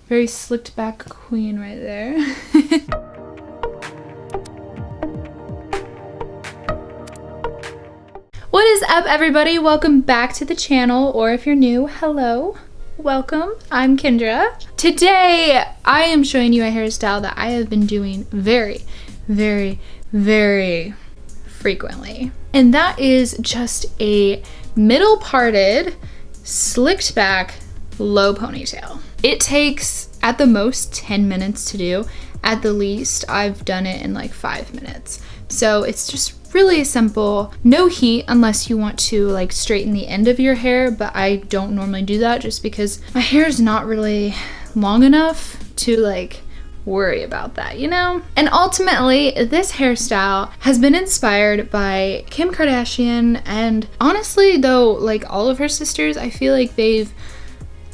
Very slicked back queen right there. What is up, everybody? Welcome back to the channel, or if you're new, hello. Welcome. I'm Kendra. Today, I am showing you a hairstyle that I have been doing very frequently. And that is just a middle parted, slicked back, low ponytail. It takes at the most 10 minutes to do. At the least, I've done it in like 5 minutes. So it's just really simple, no heat unless you want to like straighten the end of your hair, but I don't normally do that just because my hair is not really long enough to like worry about that, you know? And ultimately, this hairstyle has been inspired by Kim Kardashian, and honestly though, like all of her sisters, I feel like they've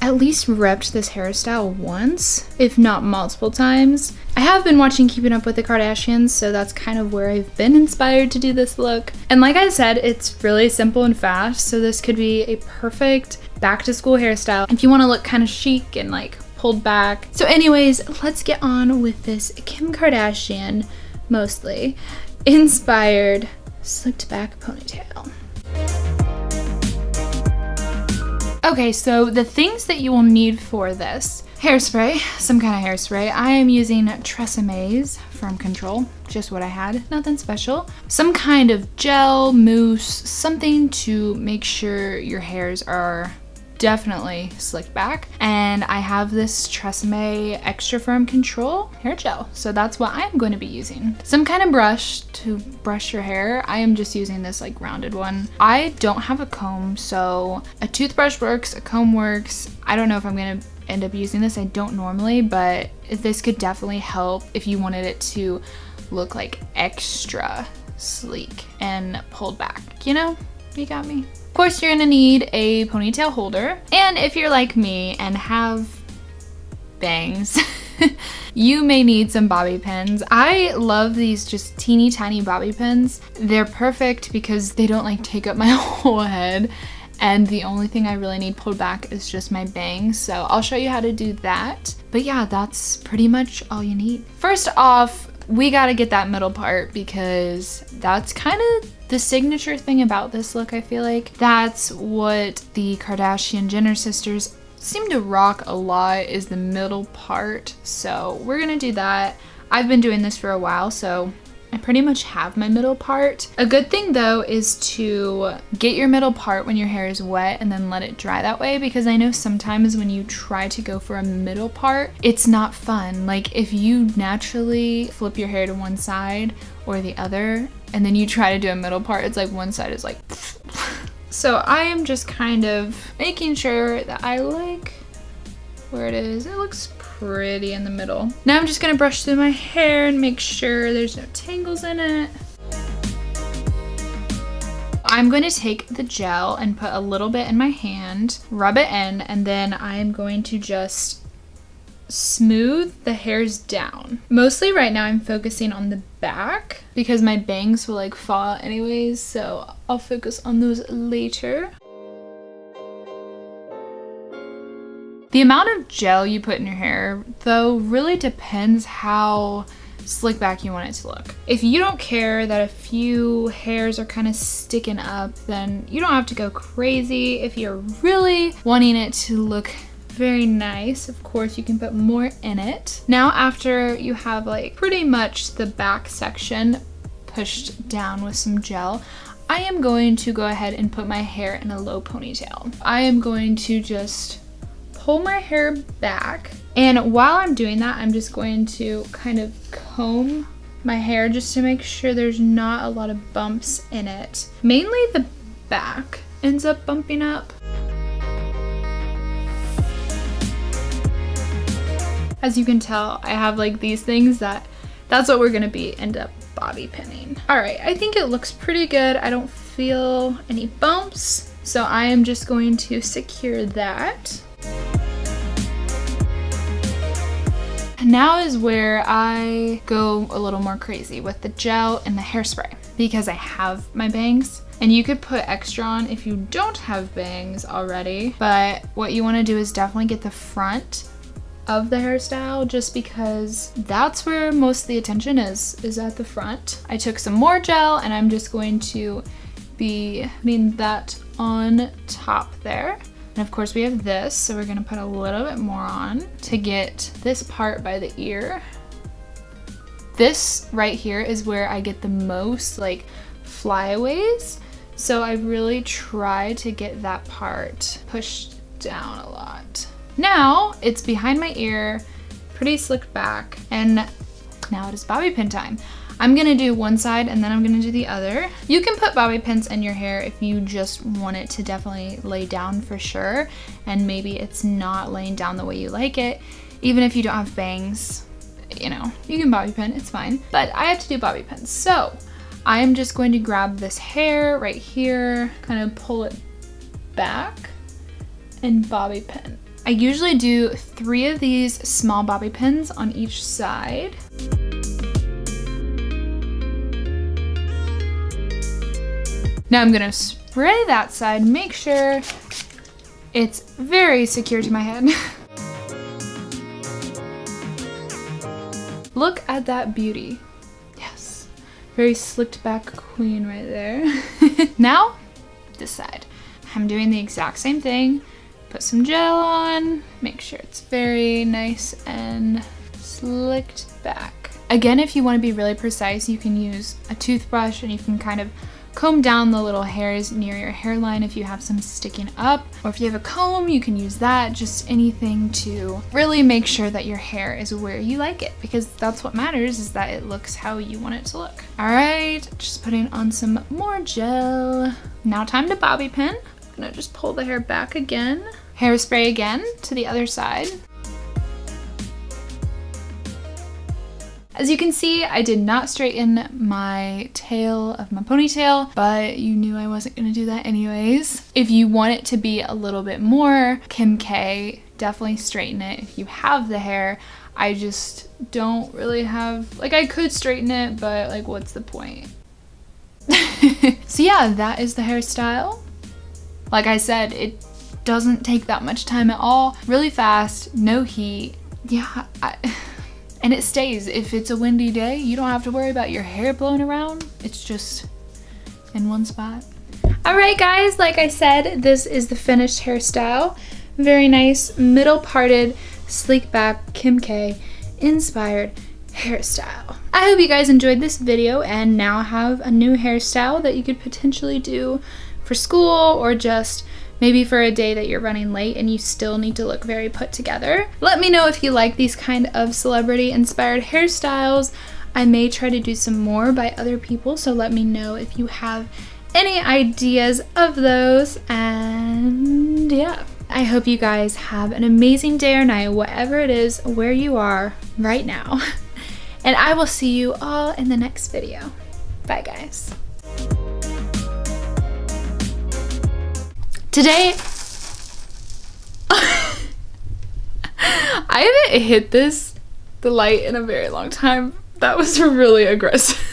at least repped this hairstyle once, if not multiple times. I have been watching Keeping Up with the Kardashians, so that's kind of where I've been inspired to do this look. And like I said, it's really simple and fast, so this could be a perfect back to school hairstyle if you want to look kind of chic and like pulled back. So anyways, let's get on with this Kim Kardashian, mostly inspired slicked back ponytail. Okay, so the things that you will need for this: hairspray, some kind of hairspray. I am using Treseme's from Control, just what I had, nothing special. Some kind of gel, mousse, something to make sure your hairs are definitely slicked back. And I have this Tresemme Extra Firm Control hair gel, so that's what I'm going to be using. Some kind of brush to brush your hair. I am just using this like rounded one. I don't have a comb, so a toothbrush works, a comb works. I don't know if I'm gonna end up using this. I don't normally, but this could definitely help if you wanted it to look like extra sleek and pulled back, you know? You got me. Of course, you're gonna need a ponytail holder, and if you're like me and have bangs, you may need some bobby pins. I love these just teeny tiny bobby pins. They're perfect because they don't like take up my whole head, and the only thing I really need pulled back is just my bangs, so I'll show you how to do that. But yeah, that's pretty much all you need. First off, we gotta get that middle part because that's kind of the signature thing about this look. I feel like that's what the Kardashian Jenner sisters seem to rock a lot, is the middle part. So we're gonna do that. I've been doing this for a while, so I pretty much have my middle part. A good thing though is to get your middle part when your hair is wet and then let it dry that way, because I know sometimes when you try to go for a middle part, it's not fun. Like if you naturally flip your hair to one side or the other and then you try to do a middle part, it's like one side is like so I am just kind of making sure that I like where it is. It looks pretty in the middle. Now I'm just gonna brush through my hair and make sure there's no tangles in it. I'm going to take the gel and put a little bit in my hand, rub it in, and then I'm going to just smooth the hairs down. Mostly right now I'm focusing on the back because my bangs will like fall out anyways, so I'll focus on those later. The amount of gel you put in your hair, though, really depends how slick back you want it to look. If you don't care that a few hairs are kind of sticking up, then you don't have to go crazy. If you're really wanting it to look very nice, of course you can put more in it. Now after you have like pretty much the back section pushed down with some gel, I am going to go ahead and put my hair in a low ponytail. I am going to just pull my hair back, and while I'm doing that, I'm just going to kind of comb my hair just to make sure there's not a lot of bumps in it. Mainly the back ends up bumping up. As you can tell, I have like these things that's what we're gonna end up bobby pinning. All right, I think it looks pretty good. I don't feel any bumps, so I am just going to secure that. Now is where I go a little more crazy with the gel and the hairspray, because I have my bangs, and you could put extra on if you don't have bangs already, but what you want to do is definitely get the front of the hairstyle, just because that's where most of the attention is at the front. I took some more gel and I'm just going to be putting that on top there. And of course we have this, so we're gonna put a little bit more on to get this part by the ear. This right here is where I get the most like flyaways. So I really try to get that part pushed down a lot. Now it's behind my ear, pretty slicked back, and now it is bobby pin time. I'm gonna do one side and then I'm gonna do the other. You can put bobby pins in your hair if you just want it to definitely lay down for sure, and maybe it's not laying down the way you like it. Even if you don't have bangs, you know, you can bobby pin, it's fine. But I have to do bobby pins. So I'm just going to grab this hair right here, kind of pull it back and bobby pin. I usually do 3 of these small bobby pins on each side. Now I'm gonna spray that side, make sure it's very secure to my head. Look at that beauty. Yes, very slicked back queen right there. Now, this side. I'm doing the exact same thing. Put some gel on, make sure it's very nice and slicked back. Again, if you want to be really precise, you can use a toothbrush and you can kind of comb down the little hairs near your hairline if you have some sticking up, or if you have a comb, you can use that. Just anything to really make sure that your hair is where you like it, because that's what matters, is that it looks how you want it to look. All right, just putting on some more gel. Now time to bobby pin. I'm gonna just pull the hair back again. Hairspray again to the other side. As you can see, I did not straighten my tail of my ponytail, but you knew I wasn't gonna do that anyways. If you want it to be a little bit more Kim K, definitely straighten it if you have the hair. I just don't really have, like, I could straighten it, but like, what's the point? So yeah, that is the hairstyle. Like I said, it doesn't take that much time at all. Really fast, no heat. Yeah, and it stays. If it's a windy day, you don't have to worry about your hair blowing around. It's just in one spot. All right, guys, like I said, this is the finished hairstyle. Very nice, middle parted, sleek back, Kim K inspired hairstyle. I hope you guys enjoyed this video and now have a new hairstyle that you could potentially do for school, or just maybe for a day that you're running late and you still need to look very put together. Let me know if you like these kind of celebrity inspired hairstyles. I may try to do some more by other people, so let me know if you have any ideas of those. And yeah, I hope you guys have an amazing day or night, whatever it is, where you are right now. And I will see you all in the next video. Bye, guys. Today, I haven't hit the light in a very long time. That was really aggressive.